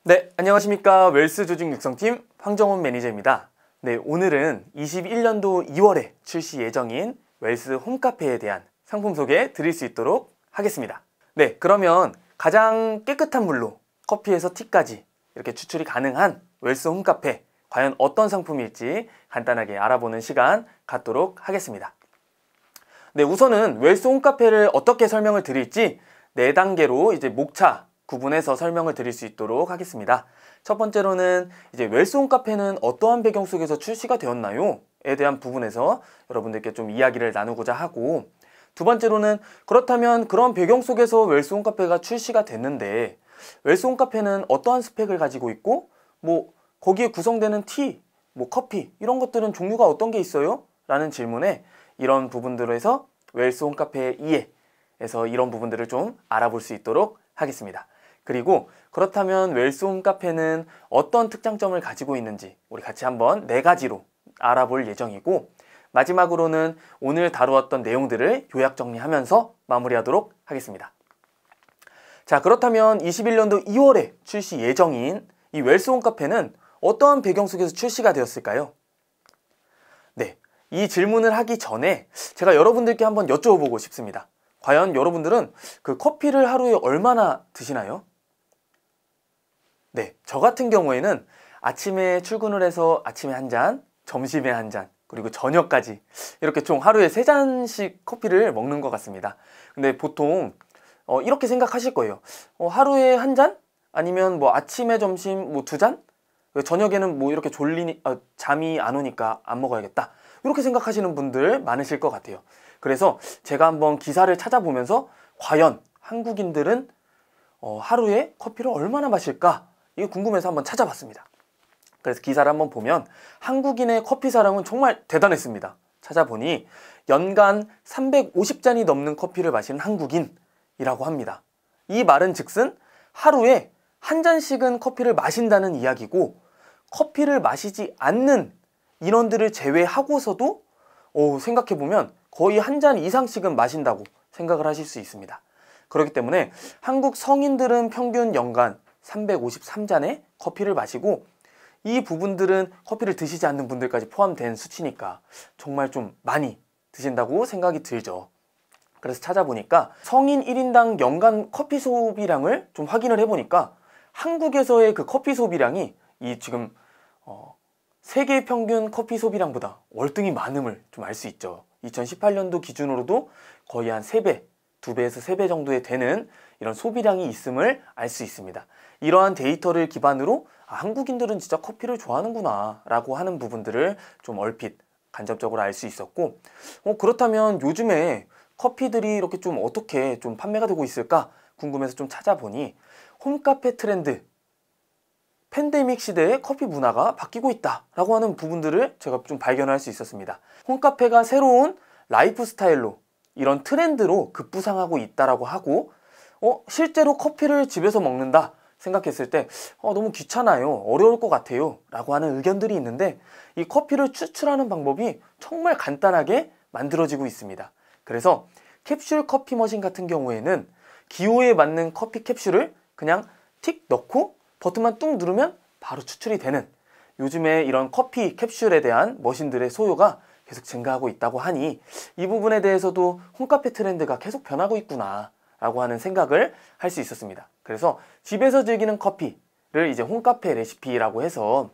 네, 안녕하십니까. 웰스 조직 육성팀 황정훈 매니저입니다. 네, 오늘은 21년도 2월에 출시 예정인 웰스 홈카페에 대한 상품 소개 드릴 수 있도록 하겠습니다. 네, 그러면 가장 깨끗한 물로 커피에서 티까지 이렇게 추출이 가능한 웰스 홈카페, 과연 어떤 상품일지 간단하게 알아보는 시간 갖도록 하겠습니다. 네, 우선은 웰스 홈카페를 어떻게 설명을 드릴지 4단계로 이제 목차 구분해서 설명을 드릴 수 있도록 하겠습니다. 첫 번째로는 이제 웰스 홈카페는 어떠한 배경 속에서 출시가 되었나요? 에 대한 부분에서 여러분들께 좀 이야기를 나누고자 하고, 두 번째로는 그렇다면 그런 배경 속에서 웰스 홈카페가 출시가 됐는데 웰스 홈카페는 어떠한 스펙을 가지고 있고 거기에 구성되는 티, 커피 이런 것들은 종류가 어떤 게 있어요? 라는 질문에 이런 부분들에서 웰스 홈카페의 이해에서 이런 부분들을 좀 알아볼 수 있도록 하겠습니다. 그리고 그렇다면 웰스 홈카페는 어떤 특장점을 가지고 있는지 우리 같이 한번 4가지로 알아볼 예정이고, 마지막으로는 오늘 다루었던 내용들을 요약 정리하면서 마무리하도록 하겠습니다. 자, 그렇다면 21년도 2월에 출시 예정인 이 웰스 홈카페는 어떠한 배경 속에서 출시가 되었을까요? 네, 이 질문을 하기 전에 제가 여러분들께 한번 여쭤보고 싶습니다. 과연 여러분들은 그 커피를 하루에 얼마나 드시나요? 네, 저 같은 경우에는 아침에 출근을 해서 아침에 한 잔, 점심에 한 잔, 그리고 저녁까지 이렇게 총 하루에 3잔씩 커피를 먹는 것 같습니다. 근데 보통 이렇게 생각하실 거예요. 하루에 한 잔? 아니면 아침에 점심 2잔? 저녁에는 이렇게 잠이 안 오니까 안 먹어야겠다. 이렇게 생각하시는 분들 많으실 것 같아요. 그래서 제가 한번 기사를 찾아보면서 과연 한국인들은 하루에 커피를 얼마나 마실까? 이게 궁금해서 한번 찾아봤습니다. 그래서 기사를 한번 보면 한국인의 커피 사랑은 정말 대단했습니다. 찾아보니 연간 350잔이 넘는 커피를 마시는 한국인이라고 합니다. 이 말은 즉슨 하루에 한 잔씩은 커피를 마신다는 이야기고, 커피를 마시지 않는 인원들을 제외하고서도 생각해보면 거의 한 잔 이상씩은 마신다고 생각을 하실 수 있습니다. 그렇기 때문에 한국 성인들은 평균 연간 353잔의 커피를 마시고, 이 부분들은 커피를 드시지 않는 분들까지 포함된 수치니까 정말 좀 많이 드신다고 생각이 들죠. 그래서 찾아보니까 성인 1인당 연간 커피 소비량을 좀 확인을 해보니까 한국에서의 그 커피 소비량이 이 지금 세계 평균 커피 소비량보다 월등히 많음을 좀 알 수 있죠. 2018년도 기준으로도 거의 한 3배, 2배에서 3배 정도에 되는 이런 소비량이 있음을 알 수 있습니다. 이러한 데이터를 기반으로 한국인들은 진짜 커피를 좋아하는구나 라고 하는 부분들을 좀 얼핏 간접적으로 알 수 있었고, 그렇다면 요즘에 커피들이 이렇게 좀 어떻게 좀 판매가 되고 있을까 궁금해서 좀 찾아보니 홈카페 트렌드, 팬데믹 시대에 커피 문화가 바뀌고 있다라고 하는 부분들을 제가 좀 발견할 수 있었습니다. 홈카페가 새로운 라이프 스타일로 이런 트렌드로 급부상하고 있다라고 하고, 실제로 커피를 집에서 먹는다 생각했을 때 너무 귀찮아요, 어려울 것 같아요 라고 하는 의견들이 있는데, 이 커피를 추출하는 방법이 정말 간단하게 만들어지고 있습니다. 그래서 캡슐 커피 머신 같은 경우에는 기호에 맞는 커피 캡슐을 그냥 틱 넣고 버튼만 뚝 누르면 바로 추출이 되는, 요즘에 이런 커피 캡슐에 대한 머신들의 소요가 계속 증가하고 있다고 하니 이 부분에 대해서도 홈카페 트렌드가 계속 변하고 있구나 라고 하는 생각을 할 수 있었습니다. 그래서 집에서 즐기는 커피를 이제 홈카페 레시피라고 해서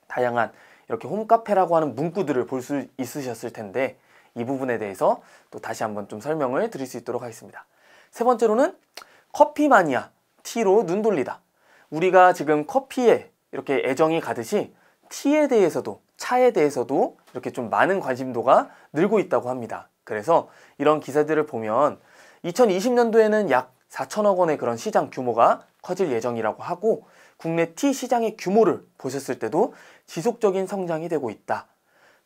다양한 이렇게 홈카페라고 하는 문구들을 볼 수 있으셨을 텐데, 이 부분에 대해서 또 다시 한번 좀 설명을 드릴 수 있도록 하겠습니다. 세 번째로는 커피 마니아, 티로 눈 돌리다. 우리가 지금 커피에 이렇게 애정이 가듯이 티에 대해서도, 차에 대해서도 이렇게 좀 많은 관심도가 늘고 있다고 합니다. 그래서 이런 기사들을 보면 2020년도에는 약 4천억 원의 그런 시장 규모가 커질 예정이라고 하고, 국내 티 시장의 규모를 보셨을 때도 지속적인 성장이 되고 있다.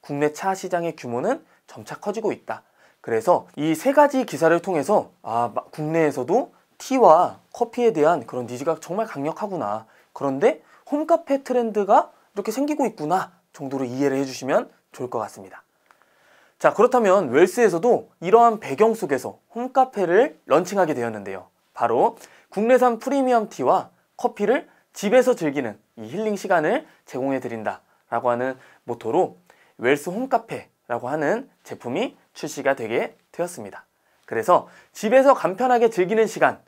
국내 차 시장의 규모는 점차 커지고 있다. 그래서 이 3가지 기사를 통해서 국내에서도 티와 커피에 대한 그런 니즈가 정말 강력하구나, 그런데 홈카페 트렌드가 이렇게 생기고 있구나 정도로 이해를 해주시면 좋을 것 같습니다. 자, 그렇다면 웰스에서도 이러한 배경 속에서 홈카페를 런칭하게 되었는데요. 바로 국내산 프리미엄 티와 커피를 집에서 즐기는 이 힐링 시간을 제공해 드린다 라고 하는 모토로 웰스 홈카페라고 하는 제품이 출시가 되게 되었습니다. 그래서 집에서 간편하게 즐기는 시간,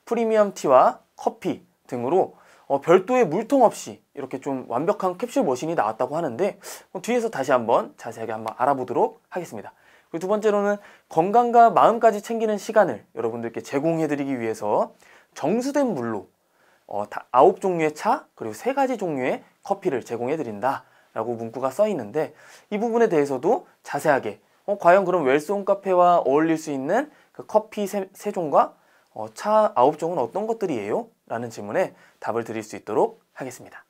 프리미엄 티와 커피 등으로 별도의 물통 없이 이렇게 좀 완벽한 캡슐 머신이 나왔다고 하는데 뒤에서 다시 한번 자세하게 한번 알아보도록 하겠습니다. 그리고 두 번째로는 건강과 마음까지 챙기는 시간을 여러분들께 제공해드리기 위해서 정수된 물로 9종류의 차 그리고 3가지 종류의 커피를 제공해드린다 라고 문구가 써 있는데, 이 부분에 대해서도 자세하게 과연 그럼 웰스 홈카페와 어울릴 수 있는 그 커피 3종과 차 9종은 어떤 것들이에요? 라는 질문에 답을 드릴 수 있도록 하겠습니다.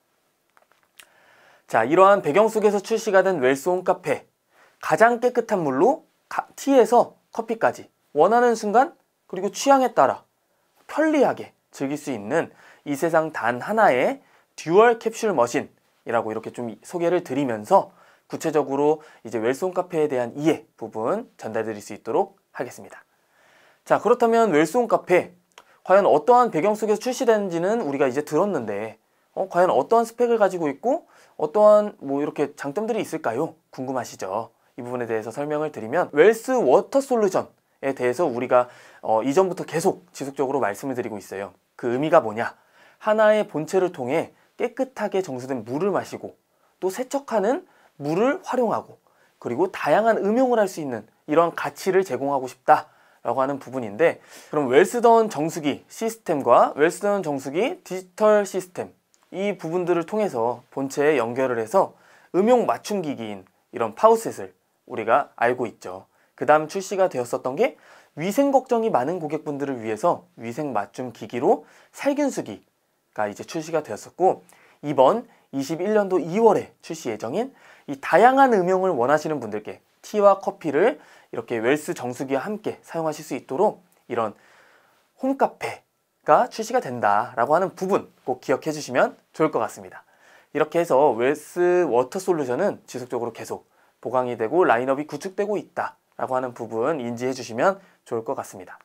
자, 이러한 배경 속에서 출시가 된 웰스 홈카페, 가장 깨끗한 물로 티에서 커피까지 원하는 순간 그리고 취향에 따라 편리하게 즐길 수 있는 이 세상 단 하나의 듀얼 캡슐 머신이라고 이렇게 좀 소개를 드리면서 구체적으로 이제 웰스 홈카페에 대한 이해 부분 전달드릴 수 있도록 하겠습니다. 자, 그렇다면 웰스 홈카페 과연 어떠한 배경 속에서 출시되는지는 우리가 이제 들었는데 과연 어떠한 스펙을 가지고 있고 어떠한 이렇게 장점들이 있을까요? 궁금하시죠? 이 부분에 대해서 설명을 드리면, 웰스 워터 솔루션에 대해서 우리가 이전부터 계속 지속적으로 말씀을 드리고 있어요. 그 의미가 뭐냐? 하나의 본체를 통해 깨끗하게 정수된 물을 마시고 또 세척하는 물을 활용하고 그리고 다양한 음용을 할 수 있는 이런 가치를 제공하고 싶다라고 하는 부분인데, 그럼 웰스다운 정수기 시스템과 웰스다운 정수기 디지털 시스템, 이 부분들을 통해서 본체에 연결을 해서 음용 맞춤 기기인 이런 파우셋을 우리가 알고 있죠. 그 다음 출시가 되었었던 게 위생 걱정이 많은 고객분들을 위해서 위생 맞춤 기기로 살균수기가 이제 출시가 되었었고, 이번 21년도 2월에 출시 예정인 이 다양한 음용을 원하시는 분들께 티와 커피를 이렇게 웰스 정수기와 함께 사용하실 수 있도록 이런 홈카페가 출시가 된다라고 하는 부분 꼭 기억해 주시면 좋을 것 같습니다. 이렇게 해서 웰스 워터 솔루션은 지속적으로 계속 보강이 되고 라인업이 구축되고 있다라고 하는 부분 인지해 주시면 좋을 것 같습니다.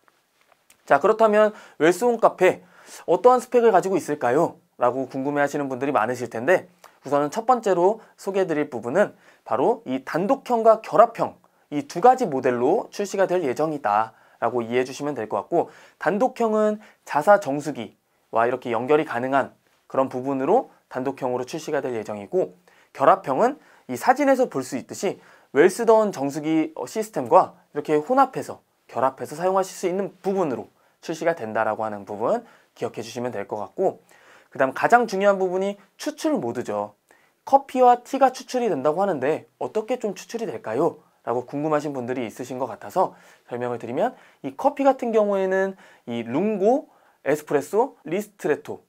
자, 그렇다면 웰스 홈카페 어떠한 스펙을 가지고 있을까요? 라고 궁금해 하시는 분들이 많으실 텐데, 우선은 첫 번째로 소개해 드릴 부분은 바로 이 단독형과 결합형, 이 2가지 모델로 출시가 될 예정이다 라고 이해해 주시면 될 것 같고, 단독형은 자사 정수기와 이렇게 연결이 가능한 그런 부분으로 단독형으로 출시가 될 예정이고, 결합형은 이 사진에서 볼 수 있듯이 웰스다운 정수기 시스템과 이렇게 혼합해서 결합해서 사용하실 수 있는 부분으로 출시가 된다라고 하는 부분 기억해 주시면 될 것 같고, 그 다음 가장 중요한 부분이 추출 모드죠. 커피와 티가 추출이 된다고 하는데 어떻게 좀 추출이 될까요? 라고 궁금하신 분들이 있으신 것 같아서 설명을 드리면, 이 커피 같은 경우에는 이 룽고, 에스프레소, 리스트레토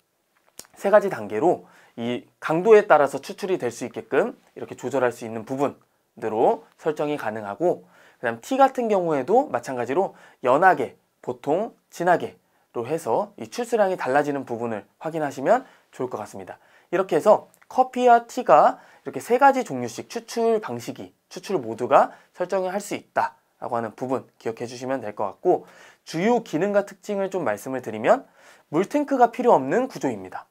3가지 단계로 이 강도에 따라서 추출이 될 수 있게끔 이렇게 조절할 수 있는 부분으로 설정이 가능하고, 그 다음 티 같은 경우에도 마찬가지로 연하게, 보통, 진하게로 해서 이 출수량이 달라지는 부분을 확인하시면 좋을 것 같습니다. 이렇게 해서 커피와 티가 이렇게 3가지 종류씩 추출 방식이, 추출 모드가 설정을 할 수 있다라고 하는 부분 기억해 주시면 될 것 같고, 주요 기능과 특징을 좀 말씀을 드리면 물탱크가 필요 없는 구조입니다.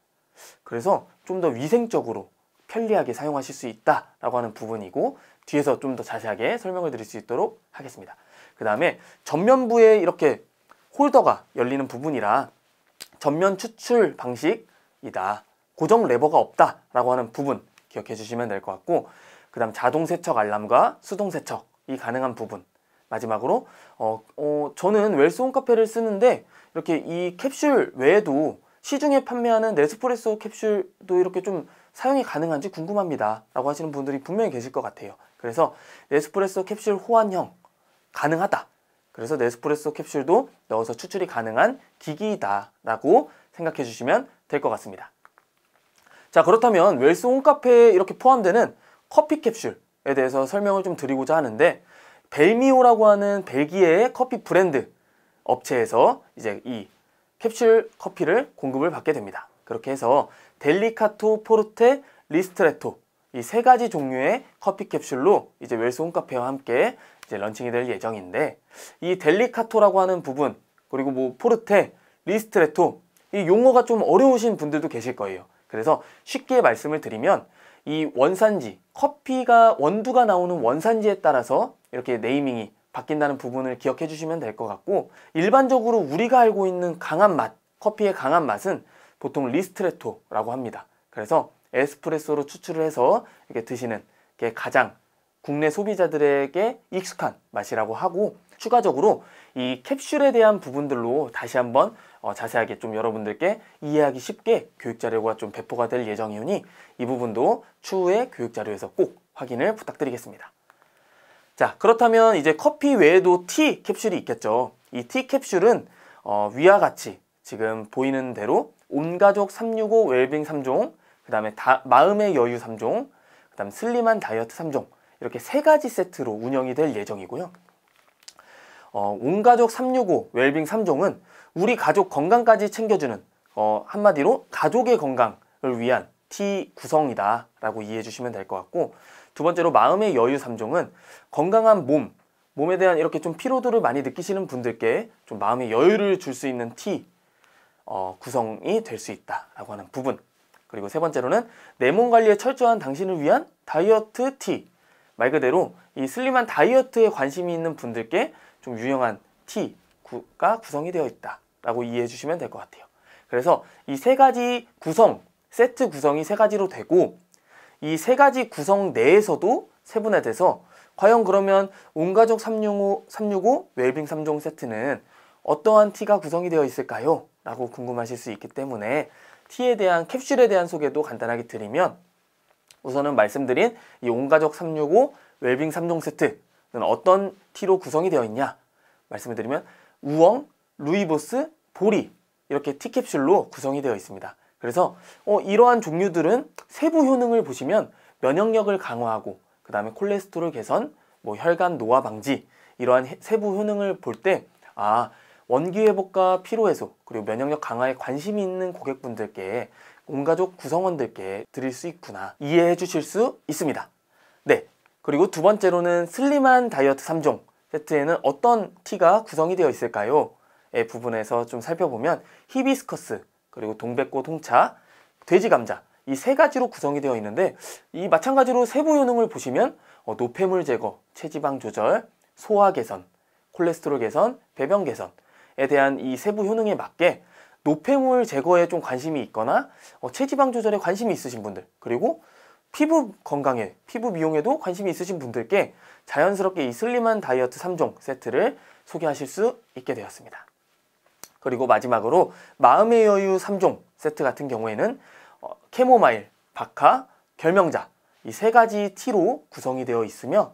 그래서 좀 더 위생적으로 편리하게 사용하실 수 있다라고 하는 부분이고, 뒤에서 좀 더 자세하게 설명을 드릴 수 있도록 하겠습니다. 그 다음에 전면부에 이렇게 홀더가 열리는 부분이라 전면 추출 방식이다, 고정 레버가 없다라고 하는 부분 기억해 주시면 될 것 같고, 그 다음 자동 세척 알람과 수동 세척이 가능한 부분, 마지막으로 저는 웰스 홈카페를 쓰는데 이렇게 이 캡슐 외에도 시중에 판매하는 네스프레소 캡슐도 이렇게 좀 사용이 가능한지 궁금합니다 라고 하시는 분들이 분명히 계실 것 같아요. 그래서 네스프레소 캡슐 호환형 가능하다, 그래서 네스프레소 캡슐도 넣어서 추출이 가능한 기기이다 라고 생각해 주시면 될 것 같습니다. 자, 그렇다면 웰스 홈카페에 이렇게 포함되는 커피 캡슐에 대해서 설명을 좀 드리고자 하는데, 벨미오라고 하는 벨기에의 커피 브랜드 업체에서 이제 이 캡슐 커피를 공급을 받게 됩니다. 그렇게 해서 델리카토, 포르테, 리스트레토 이 3가지 종류의 커피 캡슐로 이제 웰스 홈카페와 함께 이제 런칭이 될 예정인데, 이 델리카토라고 하는 부분, 그리고 포르테, 리스트레토 이 용어가 좀 어려우신 분들도 계실 거예요. 그래서 쉽게 말씀을 드리면 이 원산지, 커피가 원두가 나오는 원산지에 따라서 이렇게 네이밍이 바뀐다는 부분을 기억해 주시면 될 것 같고, 일반적으로 우리가 알고 있는 강한 맛, 커피의 강한 맛은 보통 리스트레토라고 합니다. 그래서 에스프레소로 추출을 해서 이렇게 드시는 게 가장 국내 소비자들에게 익숙한 맛이라고 하고, 추가적으로 이 캡슐에 대한 부분들로 다시 한번 자세하게 좀 여러분들께 이해하기 쉽게 교육 자료가 좀 배포가 될 예정이오니 이 부분도 추후에 교육 자료에서 꼭 확인을 부탁드리겠습니다. 자, 그렇다면 이제 커피 외에도 티 캡슐이 있겠죠. 이 티 캡슐은 위와 같이 지금 보이는 대로 온가족 365 웰빙 3종, 그 다음에 마음의 여유 3종, 그 다음 슬림한 다이어트 3종, 이렇게 3가지 세트로 운영이 될 예정이고요. 온가족 365 웰빙 3종은 우리 가족 건강까지 챙겨주는 한마디로 가족의 건강을 위한 티 구성이다 라고 이해해 주시면 될 것 같고, 두 번째로 마음의 여유 3종은 건강한 몸에 대한 이렇게 좀 피로도를 많이 느끼시는 분들께 좀 마음의 여유를 줄 수 있는 티 구성이 될 수 있다라고 하는 부분. 그리고 세 번째로는 내 몸 관리에 철저한 당신을 위한 다이어트 티. 말 그대로 이 슬림한 다이어트에 관심이 있는 분들께 좀 유용한 티가 구성이 되어 있다라고 이해해 주시면 될 것 같아요. 그래서 이 3가지 구성, 세트 구성이 3가지로 되고, 이 3가지 구성 내에서도 세분화돼서 과연 그러면 온가족 365 웰빙 3종 세트는 어떠한 티가 구성이 되어 있을까요? 라고 궁금하실 수 있기 때문에 티에 대한 캡슐에 대한 소개도 간단하게 드리면, 우선은 말씀드린 이 온가족 365 웰빙 3종 세트는 어떤 티로 구성이 되어 있냐 말씀을 드리면 우엉, 루이보스, 보리 이렇게 티 캡슐로 구성이 되어 있습니다. 그래서 이러한 종류들은 세부 효능을 보시면 면역력을 강화하고 그 다음에 콜레스테롤 개선, 혈관 노화 방지, 이러한 세부 효능을 볼 때 원기 회복과 피로 해소 그리고 면역력 강화에 관심이 있는 고객분들께, 온가족 구성원들께 드릴 수 있구나 이해해 주실 수 있습니다. 네, 그리고 두 번째로는 슬림한 다이어트 3종 세트에는 어떤 티가 구성이 되어 있을까요? 의 부분에서 좀 살펴보면 히비스커스, 그리고 동백꽃 홍차, 돼지 감자, 이 3가지로 구성이 되어 있는데, 이 마찬가지로 세부 효능을 보시면 노폐물 제거, 체지방 조절, 소화 개선, 콜레스테롤 개선, 배변 개선에 대한 이 세부 효능에 맞게 노폐물 제거에 좀 관심이 있거나 체지방 조절에 관심이 있으신 분들, 그리고 피부 건강에, 피부 미용에도 관심이 있으신 분들께 자연스럽게 이 슬림한 다이어트 3종 세트를 소개하실 수 있게 되었습니다. 그리고 마지막으로 마음의 여유 3종 세트 같은 경우에는 캐모마일, 박하, 결명자 이 3가지 티로 구성이 되어 있으며,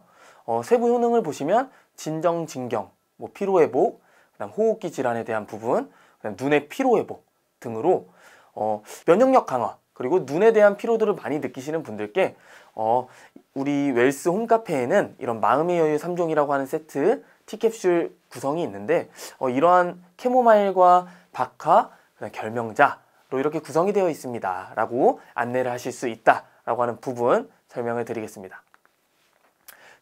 세부 효능을 보시면 진정, 진경, 피로회복, 그다음 호흡기 질환에 대한 부분, 그다음 눈의 피로회복 등으로 면역력 강화, 그리고 눈에 대한 피로도를 많이 느끼시는 분들께 우리 웰스 홈카페에는 이런 마음의 여유 3종이라고 하는 세트 티캡슐 구성이 있는데, 이러한 캐모마일과 박하, 결명자로 이렇게 구성이 되어 있습니다 라고 안내를 하실 수 있다 라고 하는 부분 설명을 드리겠습니다.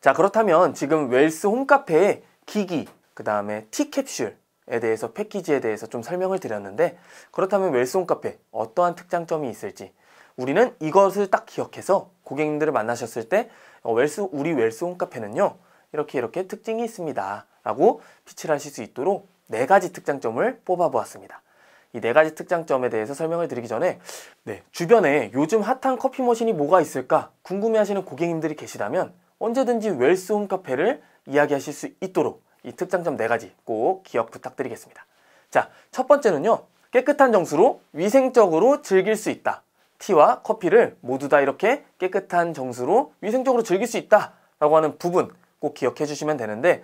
자, 그렇다면 지금 웰스 홈카페의 기기, 그 다음에 티캡슐에 대해서, 패키지에 대해서 좀 설명을 드렸는데, 그렇다면 웰스 홈카페 어떠한 특장점이 있을지 우리는 이것을 딱 기억해서 고객님들을 만나셨을 때 우리 웰스 홈카페는요 이렇게 특징이 있습니다 라고 피치를 하실 수 있도록 4가지 특장점을 뽑아 보았습니다. 이 4가지 특장점에 대해서 설명을 드리기 전에 주변에 요즘 핫한 커피 머신이 뭐가 있을까 궁금해 하시는 고객님들이 계시다면 언제든지 웰스 홈카페를 이야기하실 수 있도록 이 특장점 4가지 꼭 기억 부탁드리겠습니다. 자, 첫 번째는요, 깨끗한 정수로 위생적으로 즐길 수 있다. 티와 커피를 모두 다 이렇게 깨끗한 정수로 위생적으로 즐길 수 있다 라고 하는 부분 꼭 기억해 주시면 되는데,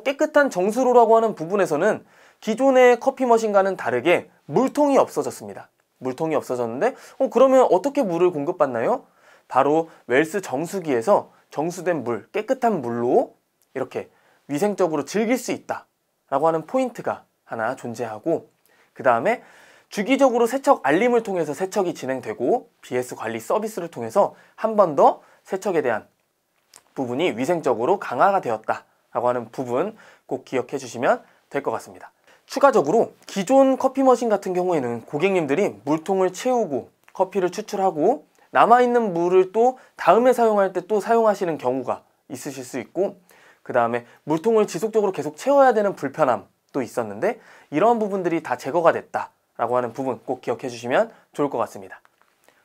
깨끗한 정수로라고 하는 부분에서는 기존의 커피 머신과는 다르게 물통이 없어졌습니다. 물통이 없어졌는데 그러면 어떻게 물을 공급받나요? 바로 웰스 정수기에서 정수된 물, 깨끗한 물로 이렇게 위생적으로 즐길 수 있다 라고 하는 포인트가 하나 존재하고, 그 다음에 주기적으로 세척 알림을 통해서 세척이 진행되고 BS 관리 서비스를 통해서 한 번 더 세척에 대한 부분이 위생적으로 강화가 되었다 라고 하는 부분 꼭 기억해 주시면 될 것 같습니다. 추가적으로 기존 커피 머신 같은 경우에는 고객님들이 물통을 채우고 커피를 추출하고 남아있는 물을 또 다음에 사용할 때 또 사용하시는 경우가 있으실 수 있고, 그 다음에 물통을 지속적으로 계속 채워야 되는 불편함도 있었는데 이런 부분들이 다 제거가 됐다라고 하는 부분 꼭 기억해 주시면 좋을 것 같습니다.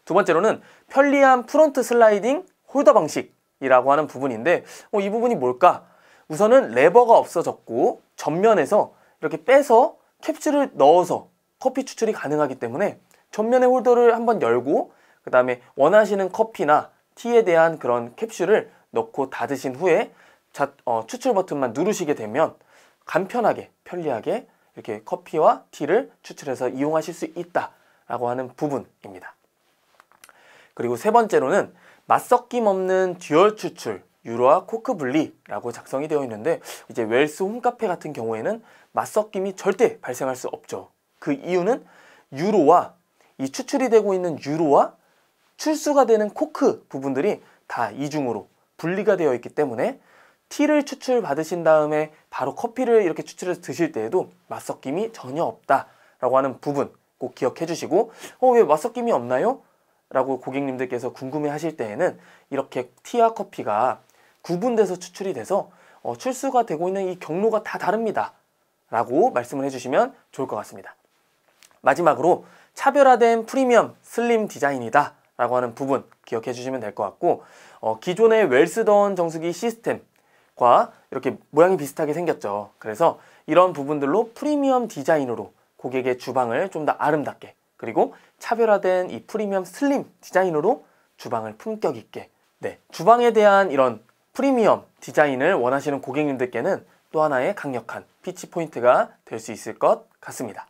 두 번째로는 편리한 프론트 슬라이딩 홀더 방식이라고 하는 부분인데 이 부분이 뭘까? 우선은 레버가 없어졌고 전면에서 이렇게 빼서 캡슐을 넣어서 커피 추출이 가능하기 때문에 전면의 홀더를 한번 열고 그 다음에 원하시는 커피나 티에 대한 그런 캡슐을 넣고 닫으신 후에 추출 버튼만 누르시게 되면 간편하게 편리하게 이렇게 커피와 티를 추출해서 이용하실 수 있다라고 하는 부분입니다. 그리고 세 번째로는 맛섞임 없는 듀얼 추출 유로와 코크 분리라고 작성이 되어 있는데 이제 웰스 홈카페 같은 경우에는 맛섞임이 절대 발생할 수 없죠. 그 이유는 유로와 이 추출이 되고 있는 유로와 출수가 되는 코크 부분들이 다 이중으로 분리가 되어 있기 때문에 티를 추출 받으신 다음에 바로 커피를 이렇게 추출해서 드실 때에도 맛섞임이 전혀 없다라고 하는 부분 꼭 기억해 주시고 왜 맛섞임이 없나요? 라고 고객님들께서 궁금해 하실 때에는 이렇게 티와 커피가 구분돼서 추출이 돼서 출수가 되고 있는 이 경로가 다 다릅니다 라고 말씀을 해주시면 좋을 것 같습니다. 마지막으로 차별화된 프리미엄 슬림 디자인이다 라고 하는 부분 기억해 주시면 될 것 같고 기존의 웰스던 정수기 시스템과 이렇게 모양이 비슷하게 생겼죠. 그래서 이런 부분들로 프리미엄 디자인으로 고객의 주방을 좀 더 아름답게 그리고 차별화된 이 프리미엄 슬림 디자인으로 주방을 품격 있게 주방에 대한 이런 프리미엄 디자인을 원하시는 고객님들께는 또 하나의 강력한 피치 포인트가 될 수 있을 것 같습니다.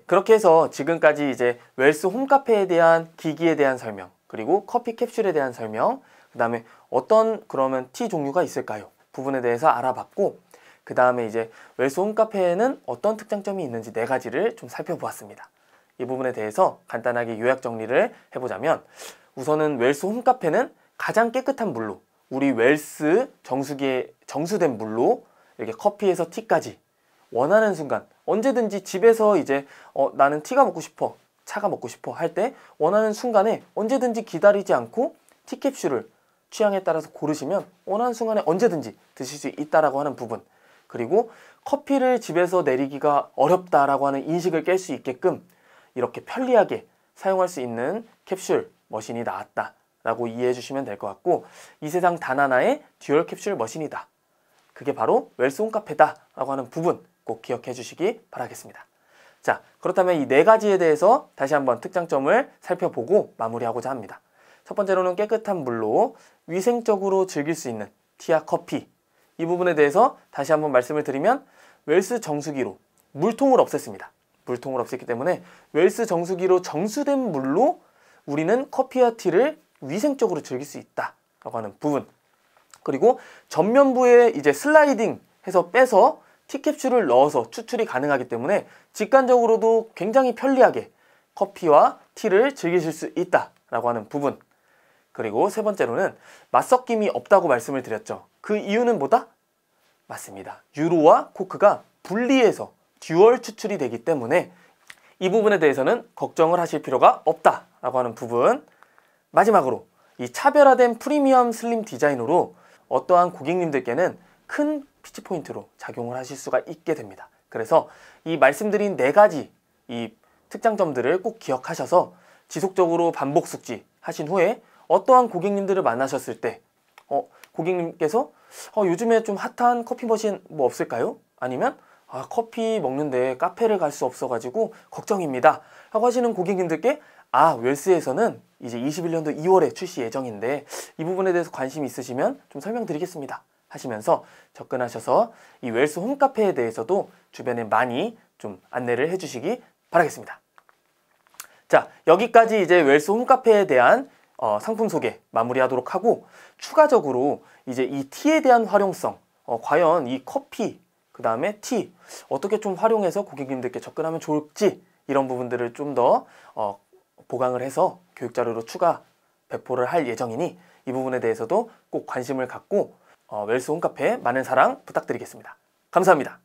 그렇게 해서 지금까지 이제 웰스 홈카페에 대한 기기에 대한 설명 그리고 커피 캡슐에 대한 설명 그 다음에 어떤 그러면 티 종류가 있을까요? 부분에 대해서 알아봤고 그 다음에 이제 웰스 홈카페에는 어떤 특장점이 있는지 4가지를 좀 살펴보았습니다. 이 부분에 대해서 간단하게 요약 정리를 해보자면 우선은 웰스 홈카페는 가장 깨끗한 물로 우리 웰스 정수기에 정수된 물로 이렇게 커피에서 티까지 원하는 순간 언제든지 집에서 이제 나는 티가 먹고 싶어 차가 먹고 싶어 할 때 원하는 순간에 언제든지 기다리지 않고 티캡슐을 취향에 따라서 고르시면 원하는 순간에 언제든지 드실 수 있다라고 하는 부분 그리고 커피를 집에서 내리기가 어렵다라고 하는 인식을 깰 수 있게끔 이렇게 편리하게 사용할 수 있는 캡슐 머신이 나왔다라고 이해해 주시면 될 것 같고 이 세상 단 하나의 듀얼 캡슐 머신이다. 그게 바로 웰스 홈카페다 라고 하는 부분 꼭 기억해 주시기 바라겠습니다. 자, 그렇다면 이 4가지에 대해서 다시 한번 특장점을 살펴보고 마무리하고자 합니다. 첫 번째로는 깨끗한 물로 위생적으로 즐길 수 있는 티와 커피 이 부분에 대해서 다시 한번 말씀을 드리면 웰스 정수기로 물통을 없앴습니다. 물통을 없앴기 때문에 웰스 정수기로 정수된 물로 우리는 커피와 티를 위생적으로 즐길 수 있다라고 하는 부분 그리고 전면부에 이제 슬라이딩 해서 빼서 티캡슐을 넣어서 추출이 가능하기 때문에 직관적으로도 굉장히 편리하게 커피와 티를 즐기실 수 있다라고 하는 부분 그리고 세 번째로는 맛섞임이 없다고 말씀을 드렸죠. 그 이유는 뭐다? 맞습니다. 유로와 코크가 분리해서 듀얼 추출이 되기 때문에 이 부분에 대해서는 걱정을 하실 필요가 없다라고 하는 부분 마지막으로 이 차별화된 프리미엄 슬림 디자인으로 어떠한 고객님들께는 큰 피치 포인트로 작용을 하실 수가 있게 됩니다. 그래서 이 말씀드린 4가지 이 특장점들을 꼭 기억하셔서 지속적으로 반복 숙지 하신 후에 어떠한 고객님들을 만나셨을 때 고객님께서 요즘에 좀 핫한 커피 머신 뭐 없을까요? 아니면 커피 먹는데 카페를 갈 수 없어가지고 걱정입니다 라고 하시는 고객님들께 웰스에서는 이제 21년도 2월에 출시 예정인데 이 부분에 대해서 관심이 있으시면 좀 설명드리겠습니다 하시면서 접근하셔서 이 웰스 홈카페에 대해서도 주변에 많이 좀 안내를 해주시기 바라겠습니다. 자, 여기까지 이제 웰스 홈카페에 대한 상품 소개 마무리하도록 하고 추가적으로 이제 이 티에 대한 활용성 과연 이 커피 그 다음에 티 어떻게 좀 활용해서 고객님들께 접근하면 좋을지 이런 부분들을 좀 더 보강을 해서 교육자료로 추가 배포를 할 예정이니 이 부분에 대해서도 꼭 관심을 갖고 웰스 홈카페 많은 사랑 부탁드리겠습니다. 감사합니다.